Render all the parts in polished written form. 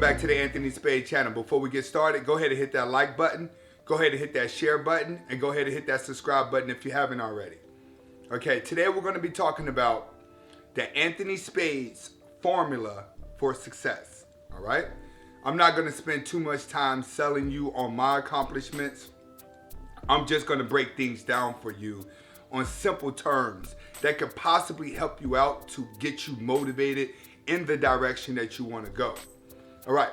back to the Anthony Spade channel. Before we get started, go ahead and hit that like button, go ahead and hit that share button, and go ahead and hit that subscribe button if you haven't already. Okay, today we're going to be talking about the Anthony Spade's formula for success. All right, I'm not going to spend too much time selling you on my accomplishments. I'm just going to break things down for you on simple terms that could possibly help you out to get you motivated in the direction that you want to go. All right,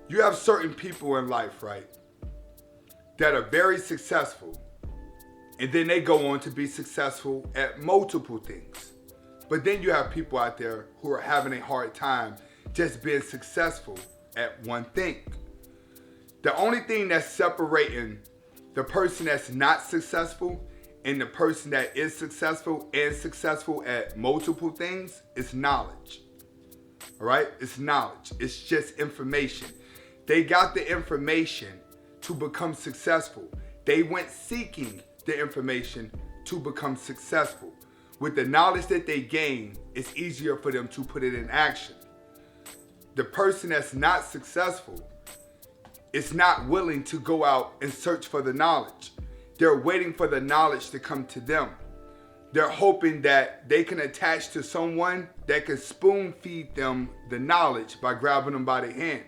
you have certain people in life, right, that are very successful, and then they go on to be successful at multiple things. But then you have people out there who are having a hard time just being successful at one thing. The only thing that's separating the person that's not successful and the person that is successful and successful at multiple things is knowledge. All right, it's knowledge. It's just information. They got the information to become successful. They went seeking the information to become successful. With the knowledge that they gain, it's easier for them to put it in action. The person that's not successful is not willing to go out and search for the knowledge. They're waiting for the knowledge to come to them. They're hoping that they can attach to someone that can spoon feed them the knowledge by grabbing them by the hand.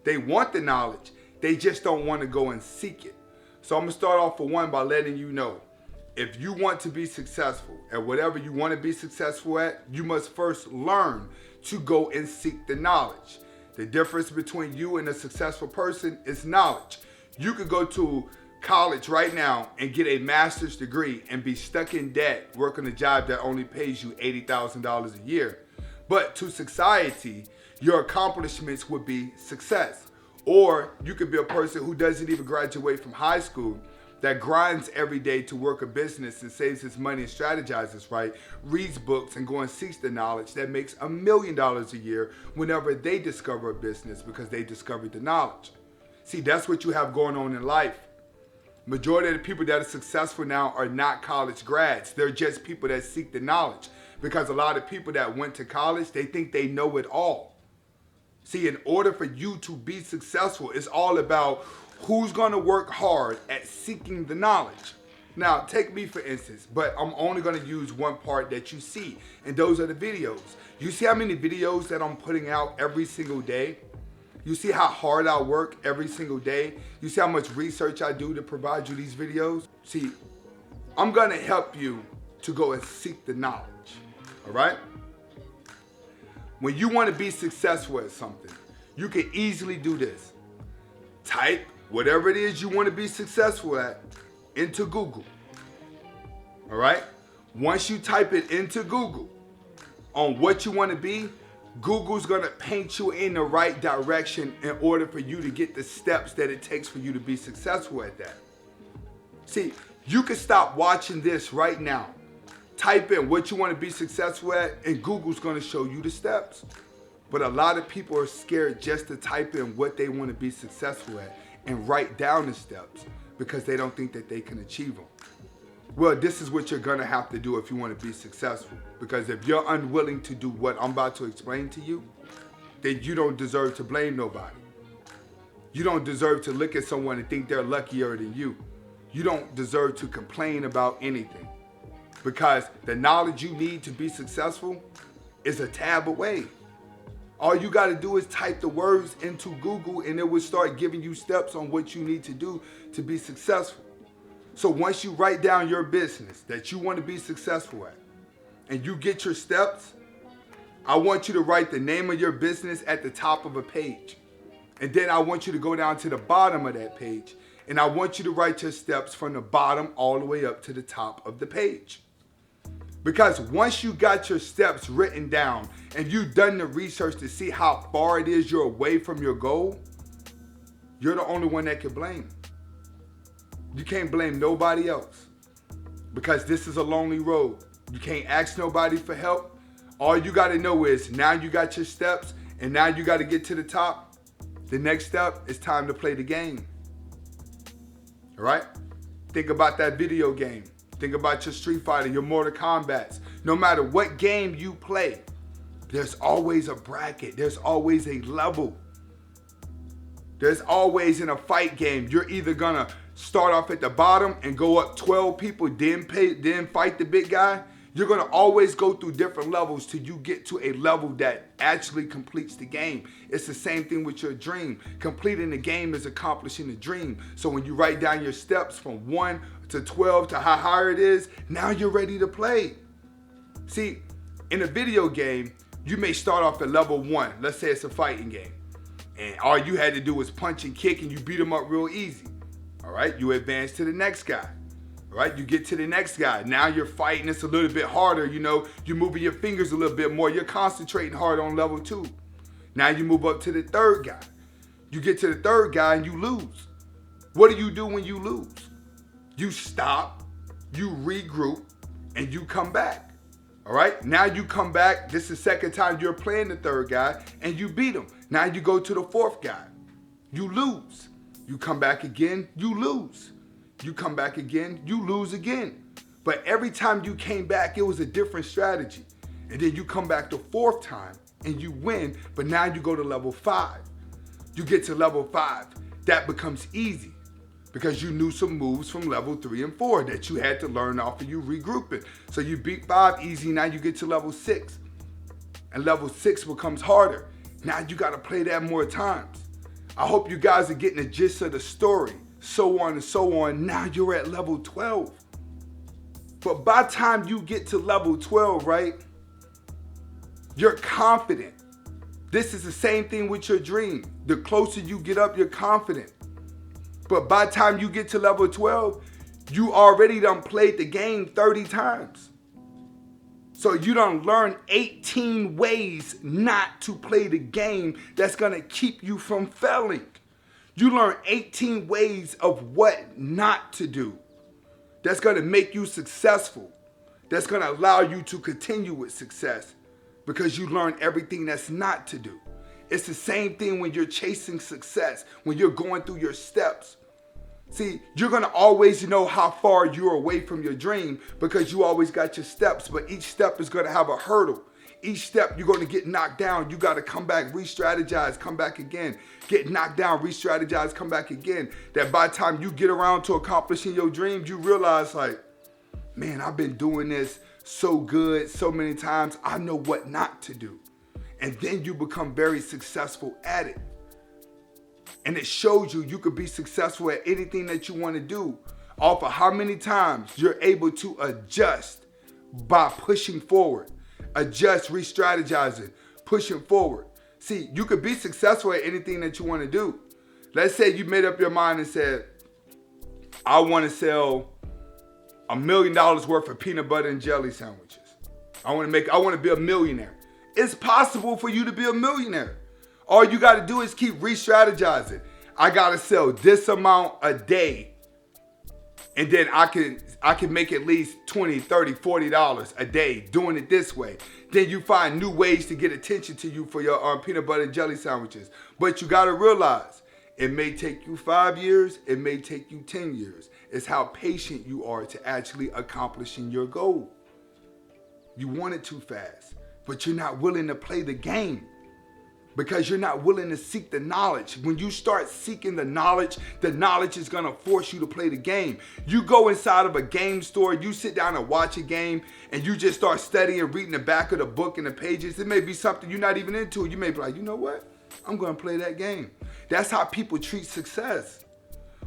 They want the knowledge, they just don't want to go and seek it. So I'm going to start off for one by letting you know, if you want to be successful at whatever you want to be successful at, you must first learn to go and seek the knowledge. The difference between you and a successful person is knowledge. You could go to college right now and get a master's degree and be stuck in debt working a job that only pays you $80,000 a year. But to society, your accomplishments would be success. Or you could be a person who doesn't even graduate from high school, that grinds every day to work a business and saves his money and strategizes right, reads books and go and seeks the knowledge that makes $1 million a year whenever they discover a business because they discovered the knowledge. See, that's what you have going on in life. Majority of the people that are successful now are not college grads. They're just people that seek the knowledge, because a lot of people that went to college, they think they know it all. See, in order for you to be successful, it's all about who's going to work hard at seeking the knowledge. Now, take me for instance, but I'm only going to use one part that you see, and those are the videos. You see how many videos that I'm putting out every single day? You see how hard I work every single day? You see how much research I do to provide you these videos? See, I'm gonna help you to go and seek the knowledge, all right? When you wanna be successful at something, you can easily do this. Type whatever it is you wanna be successful at into Google, all right? Once you type it into Google on what you wanna be, Google's gonna paint you in the right direction in order for you to get the steps that it takes for you to be successful at that. See, you can stop watching this right now. Type in what you wanna be successful at, and Google's gonna show you the steps. But a lot of people are scared just to type in what they wanna be successful at and write down the steps because they don't think that they can achieve them. Well, this is what you're gonna have to do if you wanna be successful. Because if you're unwilling to do what I'm about to explain to you, then you don't deserve to blame nobody. You don't deserve to look at someone and think they're luckier than you. You don't deserve to complain about anything. Because the knowledge you need to be successful is a tab away. All you gotta do is type the words into Google and it will start giving you steps on what you need to do to be successful. So once you write down your business that you want to be successful at and you get your steps, I want you to write the name of your business at the top of a page. And then I want you to go down to the bottom of that page and I want you to write your steps from the bottom all the way up to the top of the page. Because once you got your steps written down and you've done the research to see how far it is you're away from your goal, you're the only one that can blame. You can't blame nobody else because this is a lonely road. You can't ask nobody for help. All you got to know is now you got your steps and now you got to get to the top. The next step is time to play the game. All right? Think about that video game. Think about your Street Fighter, your Mortal Kombats. No matter what game you play, there's always a bracket. There's always a level. There's always in a fight game, you're either gonna start off at the bottom and go up 12 people, then fight the big guy. You're gonna always go through different levels till you get to a level that actually completes the game. It's the same thing with your dream. Completing the game is accomplishing the dream. So when you write down your steps from 1 to 12 to how higher it is, now you're ready to play. See, in a video game, you may start off at level 1. Let's say it's a fighting game. And all you had to do was punch and kick and you beat them up real easy. All right, you advance to the next guy. All right, you get to the next guy. Now you're fighting, it's a little bit harder, you know, you're moving your fingers a little bit more. You're concentrating hard on level 2. Now you move up to the third guy. You get to the third guy and you lose. What do you do when you lose? You stop, you regroup, and you come back. All right, now you come back. This is the second time you're playing the third guy and you beat him. Now you go to the fourth guy. You lose. You come back again, you lose. You come back again, you lose again. But every time you came back, it was a different strategy. And then you come back the fourth time and you win, but now you go to level 5. You get to level 5. That becomes easy because you knew some moves from level 3 and 4 that you had to learn off of you regrouping. So you beat 5 easy, now you get to level 6. And level 6 becomes harder. Now you gotta play that more times. I hope you guys are getting the gist of the story. So on and so on. Now you're at level 12. But by the time you get to level 12, right, you're confident. This is the same thing with your dream. The closer you get up, you're confident. But by the time you get to level 12, you already done played the game 30 times. So you done learned 18 ways not to play the game that's gonna keep you from failing. You learn 18 ways of what not to do that's gonna make you successful, that's gonna allow you to continue with success because you learn everything that's not to do. It's the same thing when you're chasing success, when you're going through your steps. See, you're gonna always know how far you're away from your dream because you always got your steps, but each step is gonna have a hurdle. Each step you're gonna get knocked down, you gotta come back, re-strategize, come back again. Get knocked down, re-strategize, come back again. That by the time you get around to accomplishing your dreams, you realize like, man, I've been doing this so good so many times, I know what not to do. And then you become very successful at it. And it shows you could be successful at anything that you want to do off of how many times you're able to adjust by pushing forward. Adjust, re-strategizing, pushing forward. See, you could be successful at anything that you want to do. Let's say you made up your mind and said, I want to sell $1 million worth of peanut butter and jelly sandwiches. I want to be a millionaire. It's possible for you to be a millionaire. All you got to do is keep re-strategizing. I got to sell this amount a day. And then I can make at least $20, $30, $40 a day doing it this way. Then you find new ways to get attention to you for your peanut butter and jelly sandwiches. But you got to realize it may take you 5 years. It may take you 10 years. It's how patient you are to actually accomplishing your goal. You want it too fast, but you're not willing to play the game. Because you're not willing to seek the knowledge. When you start seeking the knowledge is gonna force you to play the game. You go inside of a game store, you sit down and watch a game, and you just start studying, reading the back of the book and the pages. It may be something you're not even into. You may be like, you know what? I'm gonna play that game. That's how people treat success.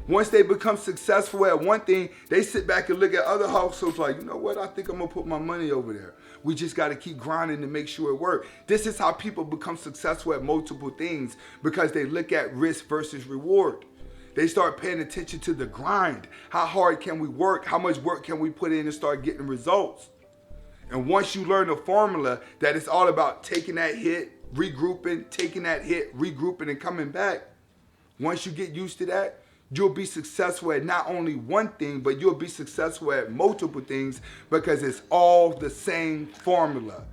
Once they become successful at one thing, they sit back and look at other hustles like, you know what? I think I'm gonna put my money over there. We just gotta keep grinding to make sure it works. This is how people become successful at multiple things because they look at risk versus reward. They start paying attention to the grind. How hard can we work? How much work can we put in and start getting results? And once you learn the formula that it's all about taking that hit, regrouping, taking that hit, regrouping, and coming back, once you get used to that, you'll be successful at not only one thing, but you'll be successful at multiple things because it's all the same formula.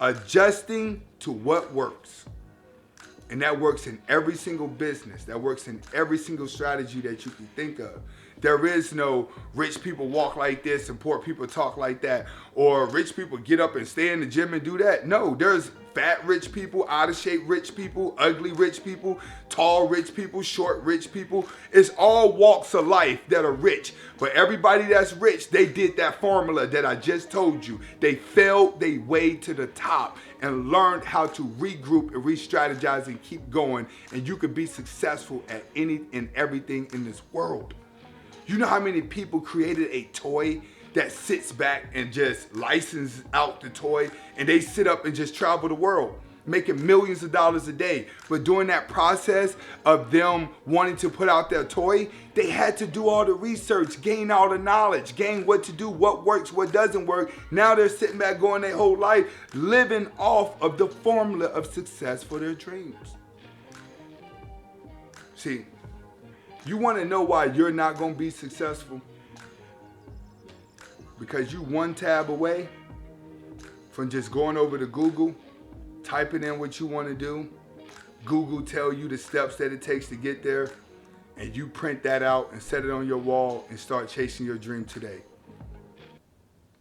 Adjusting to what works. And that works in every single business. That works in every single strategy that you can think of. There is no rich people walk like this and poor people talk like that. Or rich people get up and stay in the gym and do that. No, there's Fat rich people, out of shape rich people, ugly rich people, tall rich people, short rich people. It's all walks of life that are rich. But everybody that's rich, they did that formula that I just told you. They failed their way to the top and learned how to regroup and re-strategize and keep going. And you could be successful at any and everything in this world. You know how many people created a toy that sits back and just licenses out the toy, and they sit up and just travel the world, making millions of dollars a day. But during that process of them wanting to put out their toy, they had to do all the research, gain all the knowledge, gain what to do, what works, what doesn't work. Now they're sitting back going their whole life living off of the formula of success for their dreams. See, you want to know why you're not going to be successful? Because you one tab away from just going over to Google, typing in what you want to do. Google tell you the steps that it takes to get there, and you print that out and set it on your wall and start chasing your dream today.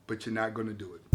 But you're not going to do it.